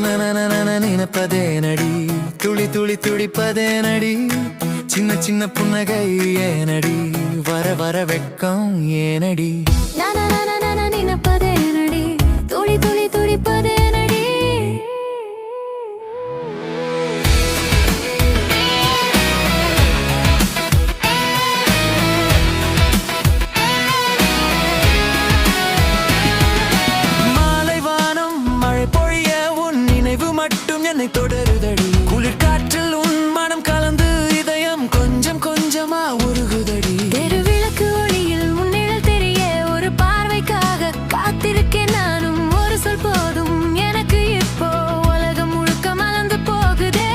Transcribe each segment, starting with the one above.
நினைப்பதேனடி துளி துளி துடிப்பதேனடி சின்ன சின்ன புன்னகை ஏனடி வர வர வெட்கம் ஏனடி நினைப்பதேனடி துளி துளி துடிப்பதேனடி என்னை தொடருதடி குளிர் காற்றில் உன் மனம் கலந்து இதயம் கொஞ்சம் கொஞ்சமா உருகுதடி தெருவிளக்கு ஒளியில் முன்னிழல் தெரிய ஒரு பார்வைக்காக காத்திருக்கேன் நானும் ஒரு சொல் போதும் எனக்கு இப்போ உலகம் முழுக்க மலர்ந்து போகுதே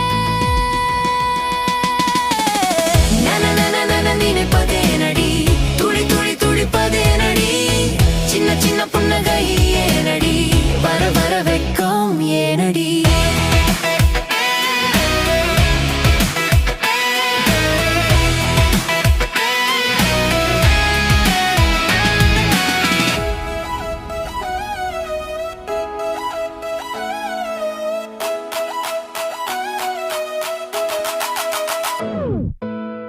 நினைப்பதேனடி துளி துளி துடிப்பதேனடி சின்ன சின்ன புன்னகை ஏனடி வர வர வெட்கம் ஏனடி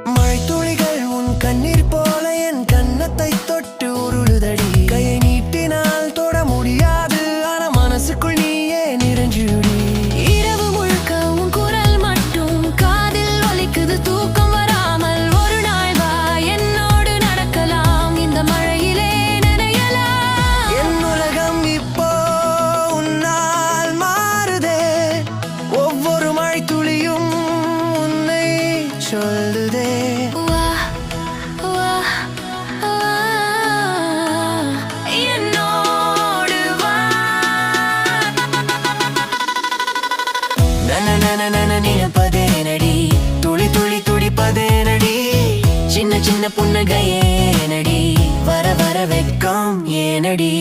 மழைத்துளிகள் உன் கண்ணீர் போல என் கன்னத்தை தொட்டு உருளுதடி கையை நீட்டினால் தொட முடியாது ஆனா மனசுக்குள் நீயே நிறைஞ்சுடி இரவு முழுக்க உன் குரல் மட்டும் காதில் ஒலிக்குது தூக்கம் வராமல் ஒரு நாள் வா என்னோடு நடக்கலாம் இந்த மழையிலே நனையலாம் என் உலகம் இப்போ உன்னால் மாறுதே ஒவ்வொரு மழை துளியும் உன்னை சொல்லுதே நினைப்பதேனடி துளி துளி துடிப்பதேனடி சின்ன சின்ன புன்னகை ஏனடி வர வர வெட்கம் ஏனடி